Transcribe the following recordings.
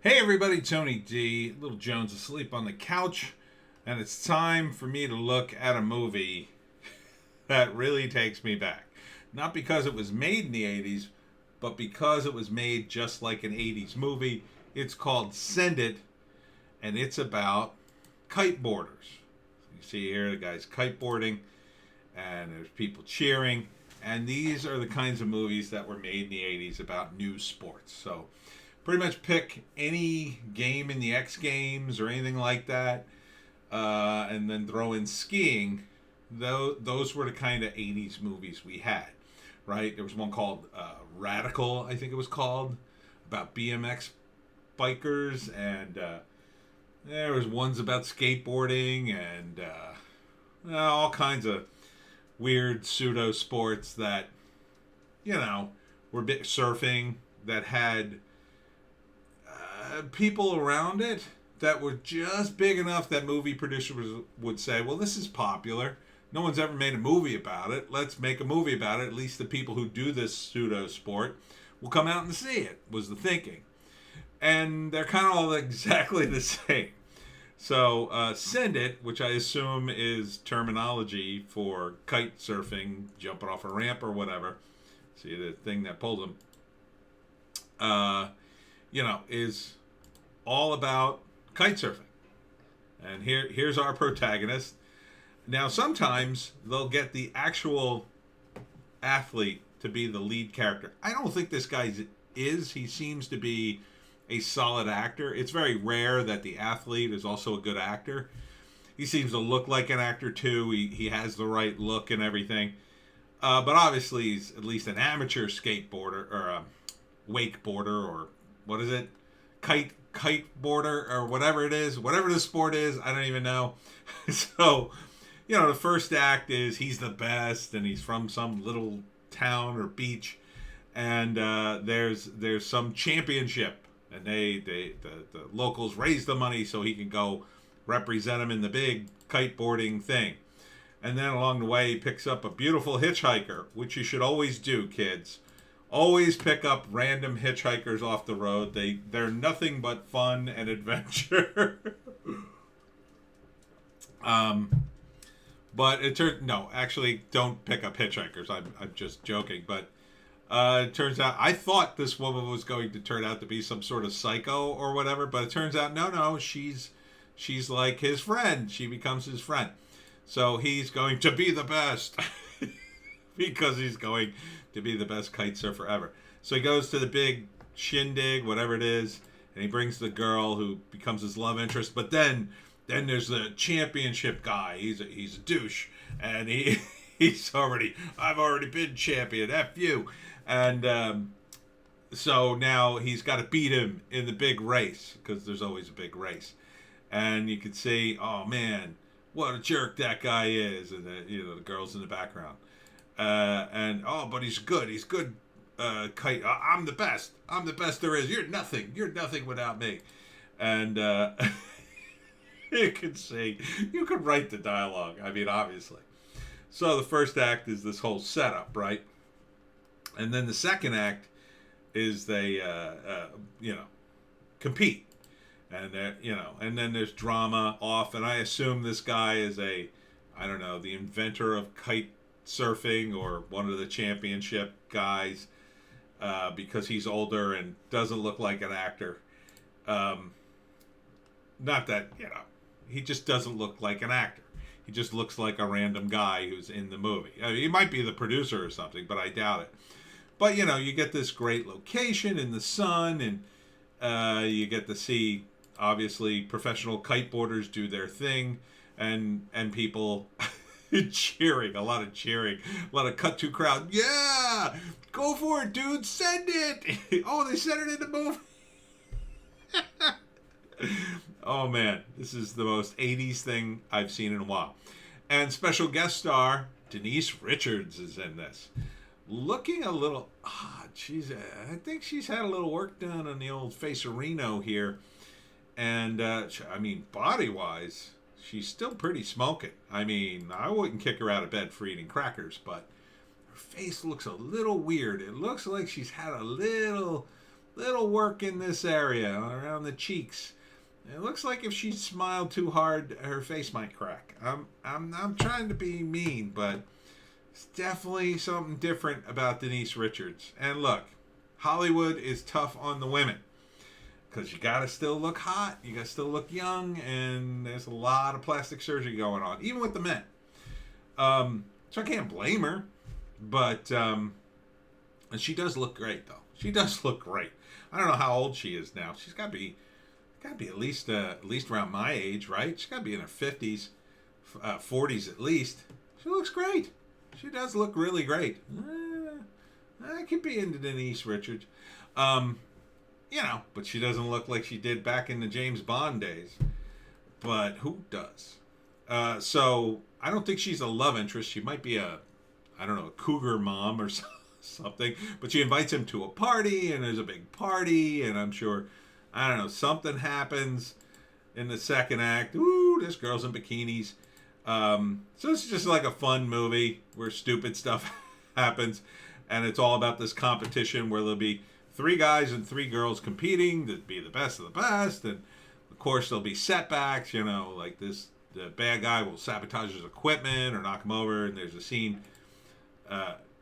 Hey everybody, Tony D. Little Jones asleep on the couch, and it's time for me to look at a movie that really takes me back. Not because it was made in the 80s, but because it was made just like an 80s movie. It's called Send It, and it's about kiteboarders. You see here the guy's kiteboarding, and there's people cheering, and these are the kinds of movies that were made in the 80s about new sports. So pretty much pick any game in the X Games or anything like that, and then throw in skiing. Those were the kind of 80s movies we had, right? There was one called Radical, I think it was called, about BMX bikers, and there was ones about skateboarding and all kinds of weird pseudo sports that, you know, were bit surfing that had people around it that were just big enough that movie producers would say, well, this is popular. No one's ever made a movie about it. Let's make a movie about it. At least the people who do this pseudo sport will come out and see it, was the thinking. And they're kind of all exactly the same. So, Send It, which I assume is terminology for kite surfing, jumping off a ramp or whatever. See the thing that pulled him. Is all about kite surfing. And here's our protagonist. Now, sometimes they'll get the actual athlete to be the lead character. I don't think this guy is. He seems to be a solid actor. It's very rare that the athlete is also a good actor. He seems to look like an actor, too. He has the right look and everything. But obviously, he's at least an amateur skateboarder or a wakeboarder, or what is it? Kiteboarder or whatever it is, whatever the sport is, I don't even know. So, the first act is he's the best, and he's from some little town or beach, and there's some championship, and the locals raise the money so he can go represent them in the big kiteboarding thing. And then along the way, he picks up a beautiful hitchhiker, which you should always do, kids. Always pick up random hitchhikers off the road. They're nothing but fun and adventure. But it turns no, actually, don't pick up hitchhikers. I'm just joking. But it turns out I thought this woman was going to turn out to be some sort of psycho or whatever. But it turns out no, she's like his friend. She becomes his friend. So he's going to be the best because he's going to be the best kite surfer ever. So he goes to the big shindig, whatever it is, and he brings the girl who becomes his love interest. But then there's the championship guy. He's a douche, and I've already been champion. F you. And so now he's got to beat him in the big race, because there's always a big race. And you can see, oh man, what a jerk that guy is, and the girl's in the background. But he's good. He's good. Kite. I'm the best. I'm the best there is. You're nothing. You're nothing without me. And you can see, you could write the dialogue. I mean, obviously. So the first act is this whole setup, right? And then the second act is they, compete. And and then there's drama off. And I assume this guy is the inventor of kite surfing or one of the championship guys, because he's older and doesn't look like an actor. Not that, he just doesn't look like an actor. He just looks like a random guy who's in the movie. I mean, he might be the producer or something, but I doubt it. But, you get this great location in the sun, and you get to see, obviously, professional kiteboarders do their thing, and people cheering, a lot of cut to crowd. Yeah, go for it, dude. Send it. Oh, they sent it in the movie. Oh man, this is the most 80s thing I've seen in a while. And special guest star Denise Richards is in this, looking a little. I think she's had a little work done on the old face-a-reno here, and body wise, she's still pretty smoking. I mean, I wouldn't kick her out of bed for eating crackers, but her face looks a little weird. It looks like she's had a little little work in this area around the cheeks. It looks like if she smiled too hard, her face might crack. I'm trying to be mean, but it's definitely something different about Denise Richards. And look, Hollywood is tough on the women because you gotta still look hot, you gotta still look young, and there's a lot of plastic surgery going on, even with the men. So I can't blame her, but and she does look great though. She does look great. I don't know how old she is now. She's got to be at least around my age, right? She's got to be in her 50s, 40s at least. She looks great. She does look really great. I could be into Denise Richards. But she doesn't look like she did back in the James Bond days. But who does? So I don't think she's a love interest. She might be a cougar mom or something. But she invites him to a party, and there's a big party, and I'm sure, something happens in the second act. Ooh, this girl's in bikinis. So it's just like a fun movie where stupid stuff happens, and it's all about this competition where there'll be 3 guys and 3 girls competing to be the best of the best, and of course there'll be setbacks, like this. The bad guy will sabotage his equipment or knock him over, and there's a scene.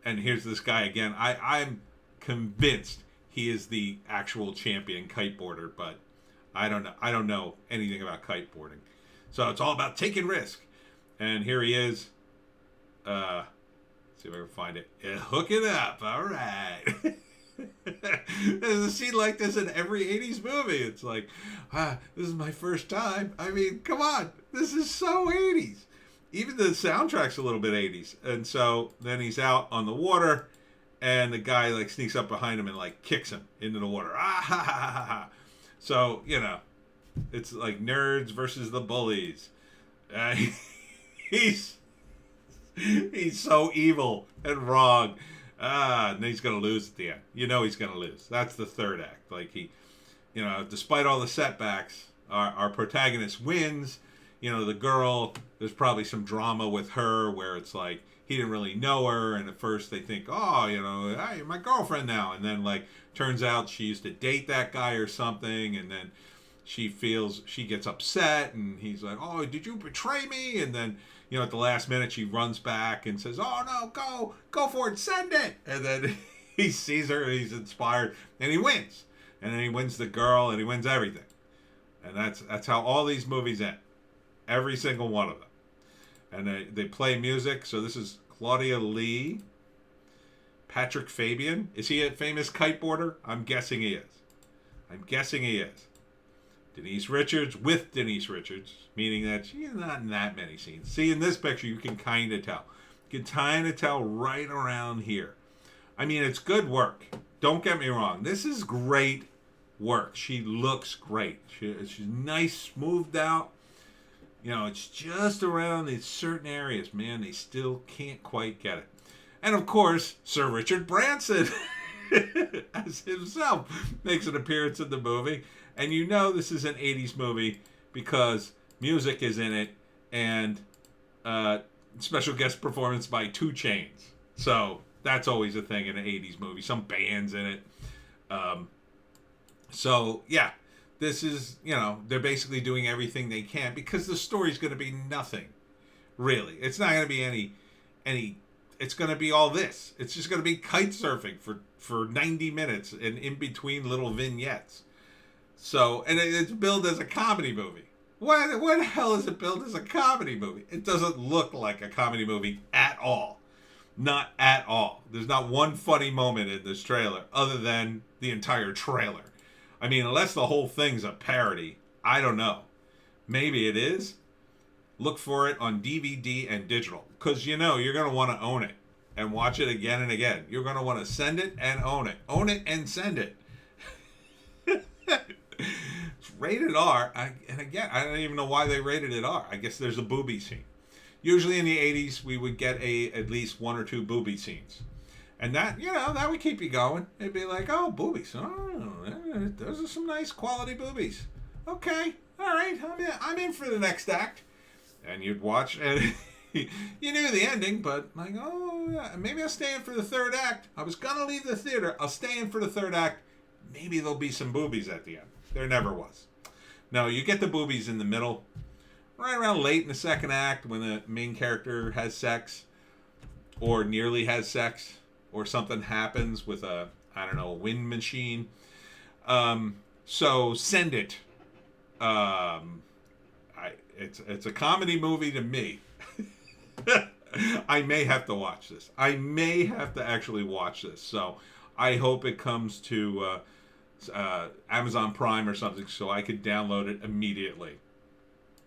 And here's this guy again. I'm convinced he is the actual champion kiteboarder, but I don't know anything about kiteboarding. So it's all about taking risk. And here he is. Let's see if I can find it. Yeah, hook it up. All right. There's a scene like this in every 80s movie. It's like, this is my first time. I mean, come on. This is so 80s. Even the soundtrack's a little bit 80s. And so then he's out on the water, and the guy like sneaks up behind him and like kicks him into the water. So, it's like nerds versus the bullies. He's so evil and wrong. And he's going to lose at the end. He's going to lose. That's the third act. Like despite all the setbacks, our protagonist wins. The girl, there's probably some drama with her where it's like he didn't really know her, and at first they think, hey, you're my girlfriend now, and then like turns out she used to date that guy or something, and then she gets upset, and he's like, oh, did you betray me? And then at the last minute she runs back and says, oh no, go for it, send it. And then he sees her, he's inspired, and he wins, and then he wins the girl, and he wins everything. And that's how all these movies end. Every single one of them. And they play music. So this is Claudia Lee. Patrick Fabian. Is he a famous kiteboarder? I'm guessing he is. Denise Richards with Denise Richards. Meaning that she's not in that many scenes. See, in this picture, you can kind of tell. You can kind of tell right around here. I mean, it's good work. Don't get me wrong. This is great work. She looks great. She's nice, smoothed out. It's just around these certain areas, man, they still can't quite get it. And of course, Sir Richard Branson, as himself, makes an appearance in the movie. And this is an 80s movie because music is in it, and special guest performance by 2 Chainz. So that's always a thing in an 80s movie. Some bands in it. So, yeah. This is, they're basically doing everything they can because the story's going to be nothing, really. It's not going to be any. It's going to be all this. It's just going to be kite surfing for 90 minutes and in between little vignettes. So, and it's billed as a comedy movie. What the hell is it billed as a comedy movie? It doesn't look like a comedy movie at all. Not at all. There's not one funny moment in this trailer other than the entire trailer. I mean, unless the whole thing's a parody, I don't know. Maybe it is. Look for it on DVD and digital. Because, you're going to want to own it and watch it again and again. You're going to want to send it and own it. Own it and send it. It's rated R. And again, I don't even know why they rated it R. I guess there's a booby scene. Usually in the 80s, we would get at least 1 or 2 booby scenes. And that, that would keep you going. It'd be like, oh, boobies. Oh, those are some nice quality boobies. Okay, all right, I'm in for the next act. And you'd watch, and you knew the ending, but like, oh, yeah, maybe I'll stay in for the third act. I was going to leave the theater. I'll stay in for the third act maybe there'll be some boobies at the end. There never was. No, you get the boobies in the middle, right around late in the second act when the main character has sex, or nearly has sex, or something happens with a, I don't know, a wind machine. So send it. It's a comedy movie to me. I may have to watch this. I may have to actually watch this. So I hope it comes to Amazon Prime or something so I could download it immediately.